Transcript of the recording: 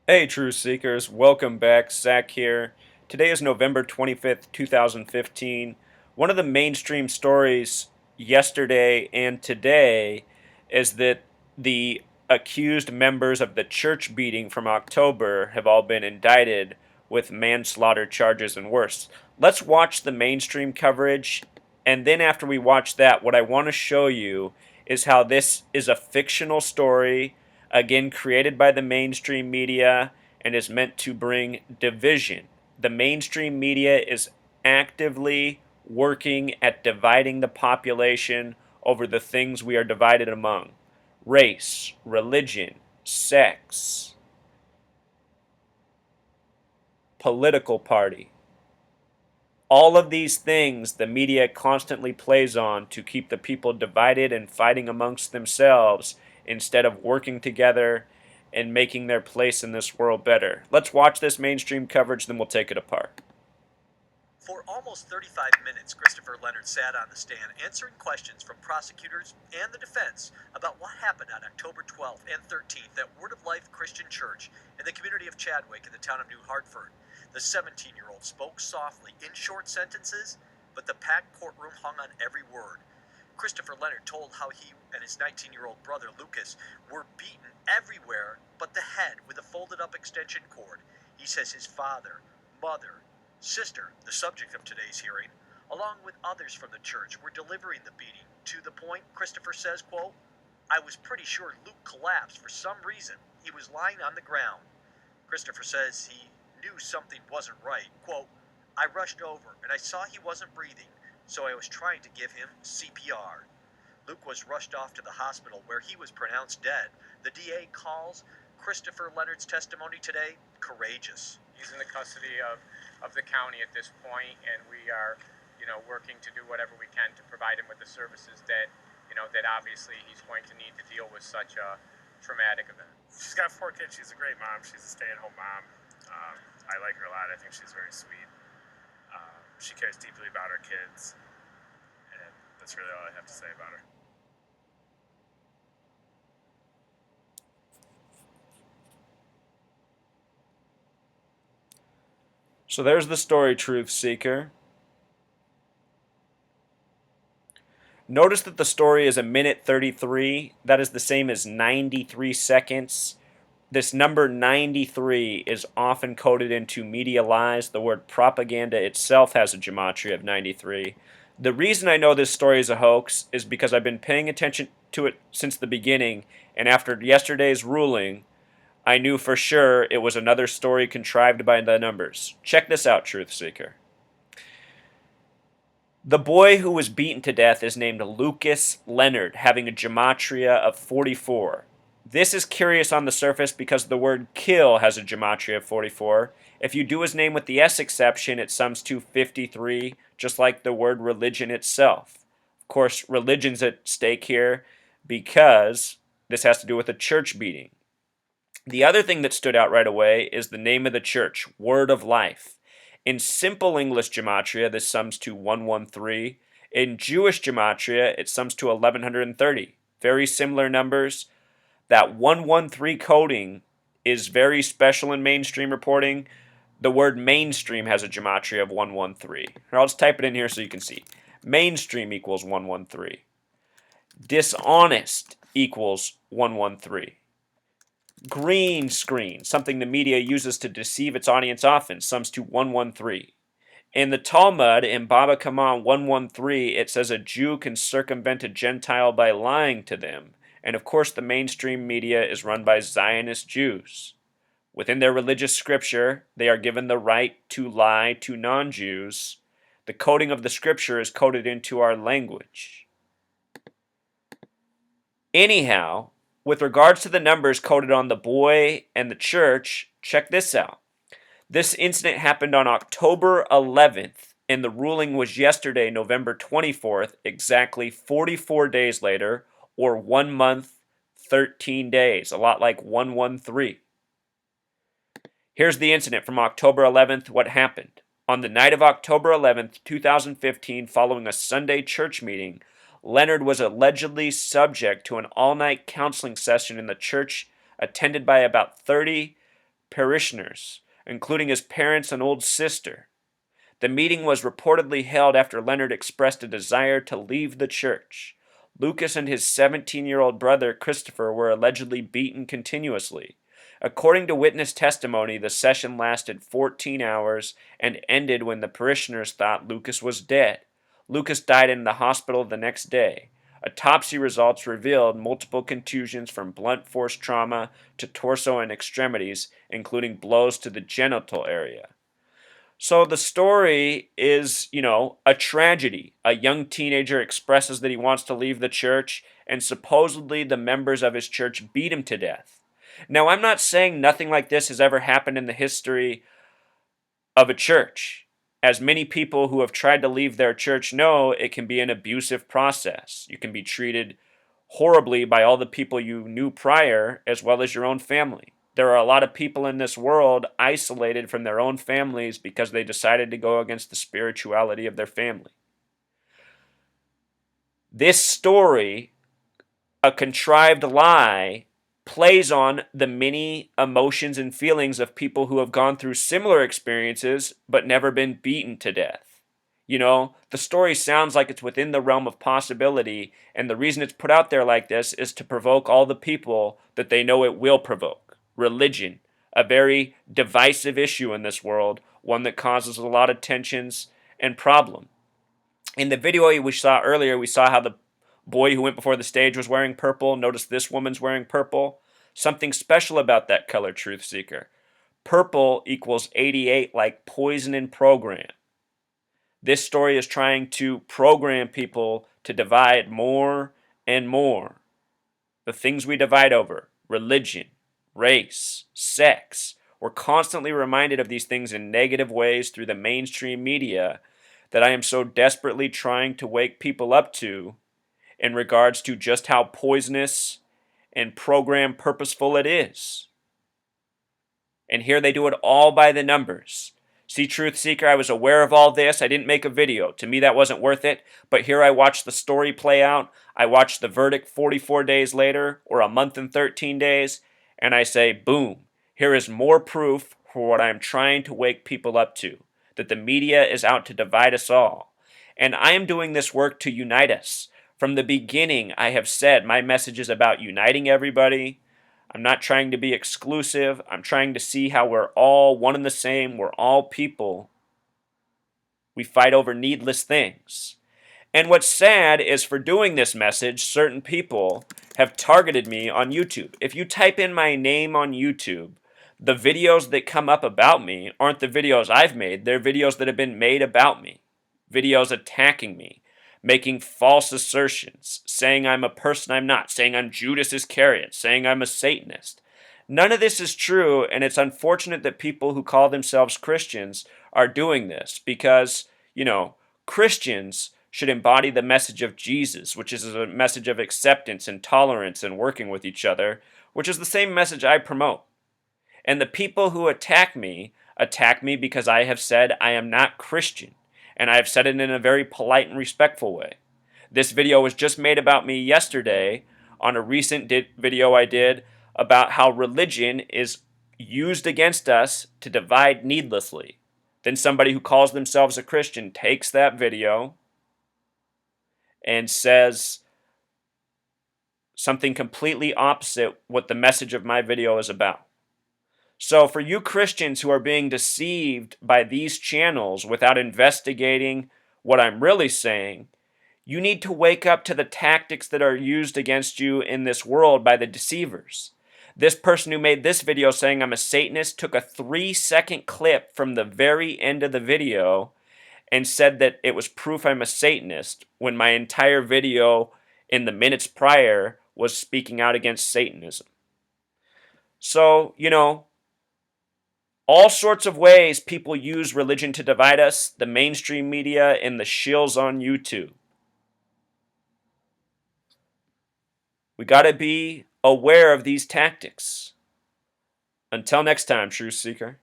Hey, Truth Seekers, welcome back. Zach here. Today is November 25th, 2015. One of the mainstream stories yesterday and today is that the accused members of the church beating from October have all been indicted with manslaughter charges and worse. Let's watch the mainstream coverage, and then after we watch that, what I want to show you is how this is a fictional story, again created by the mainstream media, and is meant to bring division. The mainstream media is actively working at dividing the population over the things we are divided among: race, religion, sex, political party. All of these things the media constantly plays on to keep the people divided and fighting amongst themselves instead of working together and making their place in this world better. Let's watch this mainstream coverage, then we'll take it apart. For almost 35 minutes, Christopher Leonard sat on the stand answering questions from prosecutors and the defense about what happened on October 12th and 13th at Word of Life Christian Church in the community of Chadwick in the town of New Hartford. The 17-year-old spoke softly in short sentences, but the packed courtroom hung on every word. Christopher Leonard told how he and his 19-year-old brother Lucas were beaten everywhere but the head with a folded up extension cord. He says his father, mother, sister, the subject of today's hearing, along with others from the church, were delivering the beating. To the point, Christopher says, quote, "I was pretty sure Luke collapsed for some reason. He was lying on the ground." Christopher says he knew something wasn't right. Quote, "I rushed over and I saw he wasn't breathing, so I was trying to give him CPR." Luke was rushed off to the hospital where he was pronounced dead. The DA calls Christopher Leonard's testimony today courageous. He's in the custody of the county at this point, and we are, working to do whatever we can to provide him with the services that obviously he's going to need to deal with such a traumatic event. She's got 4 kids. She's a great mom. She's a stay-at-home mom. I like her a lot. I think she's very sweet. She cares deeply about her kids, and that's really all I have to say about her. So there's the story, Truth Seeker. Notice that the story is a minute 33. That is the same as 93 seconds. This number 93 is often coded into media lies. The word propaganda itself has a gematria of 93. The reason I know this story is a hoax is because I've been paying attention to it since the beginning, and after yesterday's ruling, I knew for sure it was another story contrived by the numbers. Check this out, Truth Seeker. The boy who was beaten to death is named Lucas Leonard, having a gematria of 44. This is curious on the surface because the word kill has a gematria of 44. If you do his name with the S exception, it sums to 53, just like the word religion itself. Of course, religion's at stake here because this has to do with a church beating. The other thing that stood out right away is the name of the church, Word of Life. In simple English gematria, this sums to 113. In Jewish gematria, it sums to 1130. Very similar numbers. That 113 coding is very special in mainstream reporting. The word mainstream has a gematria of 113. Here, I'll just type it in here so you can see. Mainstream equals 113. Dishonest equals 113. Green screen, something the media uses to deceive its audience often, sums to 113. In the Talmud, in Baba Kama 113, it says a Jew can circumvent a Gentile by lying to them. And of course, the mainstream media is run by Zionist Jews. Within their religious scripture, they are given the right to lie to non-Jews. The coding of the scripture is coded into our language. Anyhow, with regards to the numbers coded on the boy and the church, check this out. This incident happened on October 11th, and the ruling was yesterday, November 24th, exactly 44 days later, or 1 month, 13 days, a lot like 113. Here's the incident from October 11th, what happened. On the night of October 11th, 2015, following a Sunday church meeting, Leonard was allegedly subject to an all-night counseling session in the church attended by about 30 parishioners, including his parents and old sister. The meeting was reportedly held after Leonard expressed a desire to leave the church. Lucas and his 17-year-old brother Christopher were allegedly beaten continuously. According to witness testimony, the session lasted 14 hours and ended when the parishioners thought Lucas was dead. Lucas died in the hospital the next day. Autopsy results revealed multiple contusions from blunt force trauma to torso and extremities, including blows to the genital area. So the story is, a tragedy. A young teenager expresses that he wants to leave the church, and supposedly the members of his church beat him to death. Now, I'm not saying nothing like this has ever happened in the history of a church. As many people who have tried to leave their church know, it can be an abusive process. You can be treated horribly by all the people you knew prior, as well as your own family. There are a lot of people in this world isolated from their own families because they decided to go against the spirituality of their family. This story, a contrived lie, plays on the many emotions and feelings of people who have gone through similar experiences but never been beaten to death. The story sounds like it's within the realm of possibility, and the reason it's put out there like this is to provoke all the people that they know it will provoke. Religion, a very divisive issue in this world, one that causes a lot of tensions and problem. In the video we saw earlier, we saw how the boy who went before the stage was wearing purple. Notice this woman's wearing purple. Something special about that color, Truth Seeker. Purple equals 88, like poison and program. This story is trying to program people to divide more and more. The things we divide over, religion, race, sex, we're constantly reminded of these things in negative ways through the mainstream media that I am so desperately trying to wake people up to in regards to just how poisonous and program purposeful it is. And here they do it all by the numbers. See, Truth Seeker, I was aware of all this. I didn't make a video. To me, that wasn't worth it. But here I watched the story play out. I watched the verdict 44 days later, or a month and 13 days, and I say, boom, here is more proof for what I am trying to wake people up to, that the media is out to divide us all. And I am doing this work to unite us. From the beginning, I have said my message is about uniting everybody. I'm not trying to be exclusive. I'm trying to see how we're all one and the same. We're all people. We fight over needless things. And what's sad is for doing this message, certain people have targeted me on YouTube. If you type in my name on YouTube, the videos that come up about me aren't the videos I've made. They're videos that have been made about me. Videos attacking me, making false assertions, saying I'm a person I'm not, saying I'm Judas Iscariot, saying I'm a Satanist. None of this is true, and it's unfortunate that people who call themselves Christians are doing this because, Christians should embody the message of Jesus, which is a message of acceptance and tolerance and working with each other, which is the same message I promote. And the people who attack me because I have said I am not Christian. And I've said it in a very polite and respectful way. This video was just made about me yesterday on a recent video I did about how religion is used against us to divide needlessly. Then somebody who calls themselves a Christian takes that video and says something completely opposite what the message of my video is about. So for you Christians who are being deceived by these channels without investigating what I'm really saying, you need to wake up to the tactics that are used against you in this world by the deceivers. This person who made this video saying I'm a Satanist took a 3-second clip from the very end of the video and said that it was proof I'm a Satanist when my entire video in the minutes prior was speaking out against Satanism. So, all sorts of ways people use religion to divide us, the mainstream media and the shills on YouTube. We got to be aware of these tactics. Until next time, Truth Seeker.